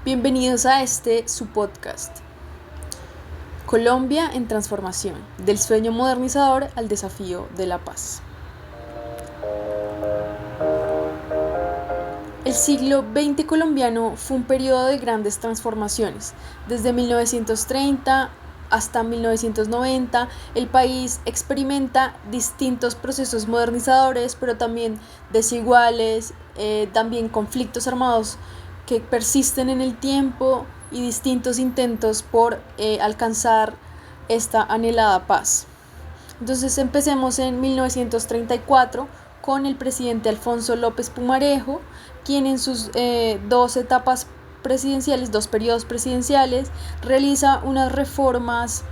Bienvenidos a su podcast. Colombia en transformación, del sueño modernizador al desafío de la paz. El siglo XX colombiano fue un periodo de grandes transformaciones. Desde 1930 hasta 1990, el país experimenta distintos procesos modernizadores, pero también desiguales, también conflictos armados que persisten en el tiempo y distintos intentos por alcanzar esta anhelada paz. Entonces empecemos en 1934 con el presidente Alfonso López Pumarejo, quien en sus dos periodos presidenciales, realiza unas reformas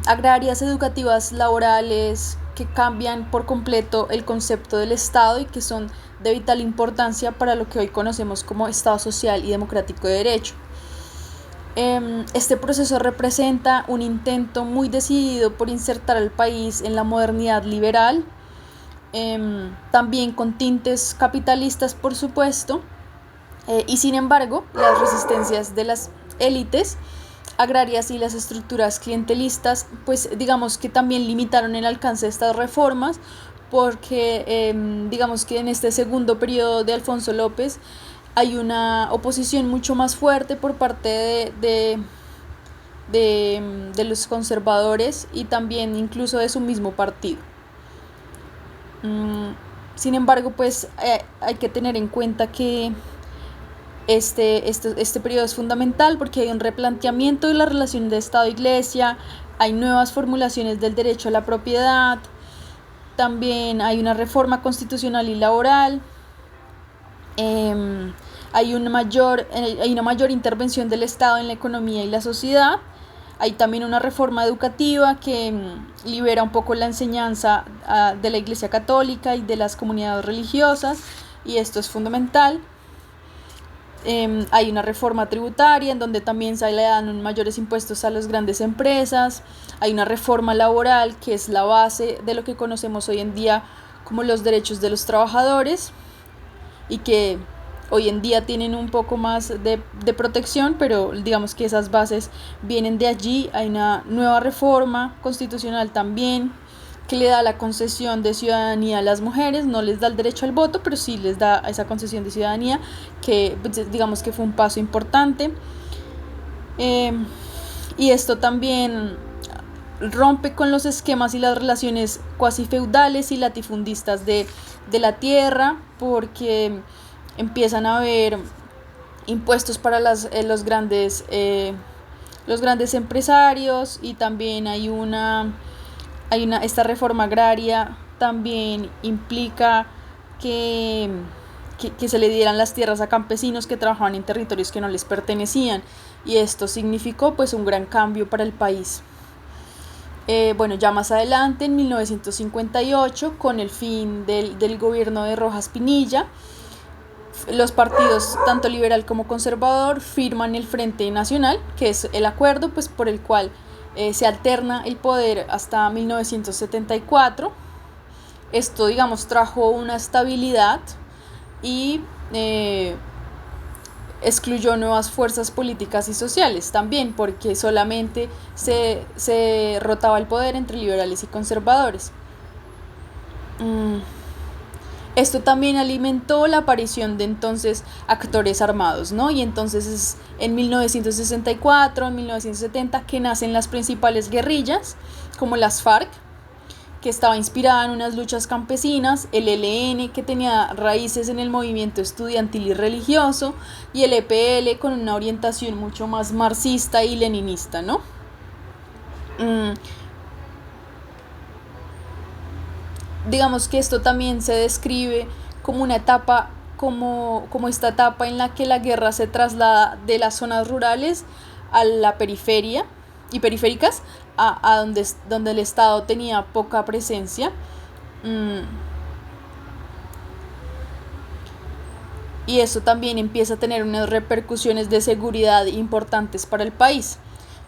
agrarias, educativas, laborales, que cambian por completo el concepto del Estado y que son de vital importancia para lo que hoy conocemos como Estado social y democrático de derecho. Este proceso representa un intento muy decidido por insertar al país en la modernidad liberal, también con tintes capitalistas, por supuesto, y sin embargo las resistencias de las élites agrarias y las estructuras clientelistas pues digamos que también limitaron el alcance de estas reformas, porque digamos que en este segundo periodo de Alfonso López hay una oposición mucho más fuerte por parte de los conservadores y también incluso de su mismo partido. Sin embargo, pues hay que tener en cuenta que este periodo es fundamental porque hay un replanteamiento de la relación de Estado-Iglesia, hay nuevas formulaciones del derecho a la propiedad, también hay una reforma constitucional y laboral, hay una mayor intervención del Estado en la economía y la sociedad. Hay también una reforma educativa que libera un poco la enseñanza de la Iglesia Católica y de las comunidades religiosas, y esto es fundamental. Hay una reforma tributaria en donde también se le dan mayores impuestos a las grandes empresas. Hay una reforma laboral que es la base de lo que conocemos hoy en día como los derechos de los trabajadores y que hoy en día tienen un poco más de protección, pero digamos que esas bases vienen de allí. Hay una nueva reforma constitucional también que le da la concesión de ciudadanía a las mujeres, no les da el derecho al voto, pero sí les da esa concesión de ciudadanía, que digamos que fue un paso importante. Y esto también rompe con los esquemas y las relaciones cuasi feudales y latifundistas de la tierra, porque empiezan a haber impuestos para los grandes empresarios, y también esta reforma agraria también implica que se le dieran las tierras a campesinos que trabajaban en territorios que no les pertenecían, y esto significó pues un gran cambio para el país. Ya más adelante, en 1958, con el fin del gobierno de Rojas Pinilla, los partidos tanto liberal como conservador firman el Frente Nacional, que es el acuerdo pues por el cual se alterna el poder hasta 1974. Esto digamos trajo una estabilidad y excluyó nuevas fuerzas políticas y sociales también, porque solamente se rotaba el poder entre liberales y conservadores. Esto también alimentó la aparición de entonces actores armados, ¿no? Y entonces es en 1964, en 1970 que nacen las principales guerrillas, como las FARC, que estaba inspirada en unas luchas campesinas, el ELN, que tenía raíces en el movimiento estudiantil y religioso, y el EPL con una orientación mucho más marxista y leninista, ¿no? Digamos que esto también se describe como una etapa, como esta etapa en la que la guerra se traslada de las zonas rurales a la periferia y periféricas, a donde el Estado tenía poca presencia. Y eso también empieza a tener unas repercusiones de seguridad importantes para el país.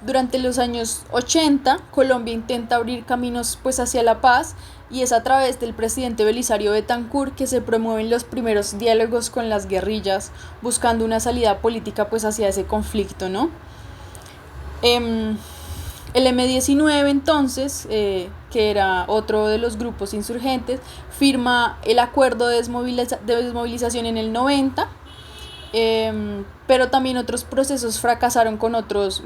Durante los años 80, Colombia intenta abrir caminos pues hacia la paz y es a través del presidente Belisario Betancur que se promueven los primeros diálogos con las guerrillas, buscando una salida política pues hacia ese conflicto, ¿no? Em, el M-19 entonces, que era otro de los grupos insurgentes, firma el acuerdo de desmovilización en el 90, pero también otros procesos fracasaron con otros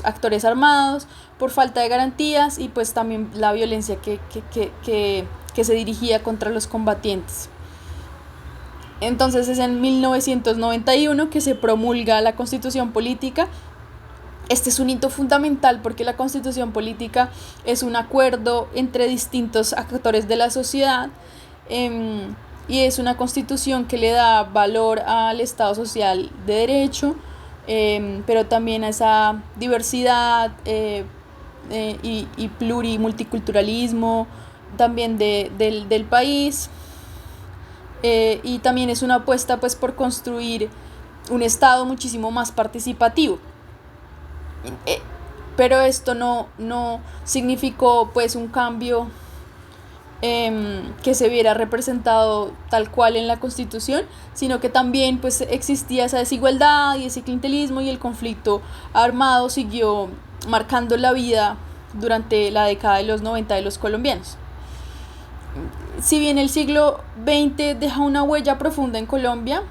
actores armados por falta de garantías y pues también la violencia que se dirigía contra los combatientes. Entonces es en 1991 que se promulga la Constitución Política. Este es un hito fundamental porque la constitución política es un acuerdo entre distintos actores de la sociedad, y es una constitución que le da valor al Estado social de derecho, pero también a esa diversidad, y plurimulticulturalismo también del país, y también es una apuesta pues por construir un Estado muchísimo más participativo. Eh, pero esto no significó pues un cambio, que se viera representado tal cual en la Constitución, sino que también pues existía esa desigualdad y ese clientelismo y el conflicto armado siguió marcando la vida durante la década de los 90 de los colombianos. Si bien el siglo XX deja una huella profunda en Colombia,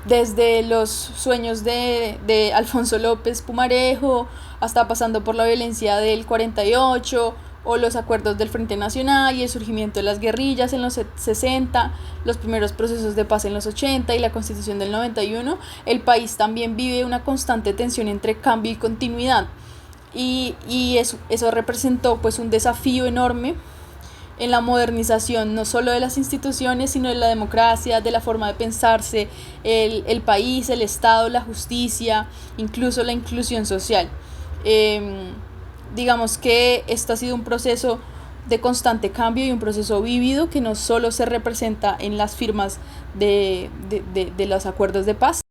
desde los sueños de Alfonso López Pumarejo hasta pasando por la violencia del 48 o los acuerdos del Frente Nacional y el surgimiento de las guerrillas en los 60, los primeros procesos de paz en los 80 y la Constitución del 91, el país también vive una constante tensión entre cambio y continuidad, y eso representó pues un desafío enorme en la modernización no solo de las instituciones, sino de la democracia, de la forma de pensarse, el país, el Estado, la justicia, incluso la inclusión social. Digamos que esto ha sido un proceso de constante cambio y un proceso vívido que no solo se representa en las firmas de los acuerdos de paz.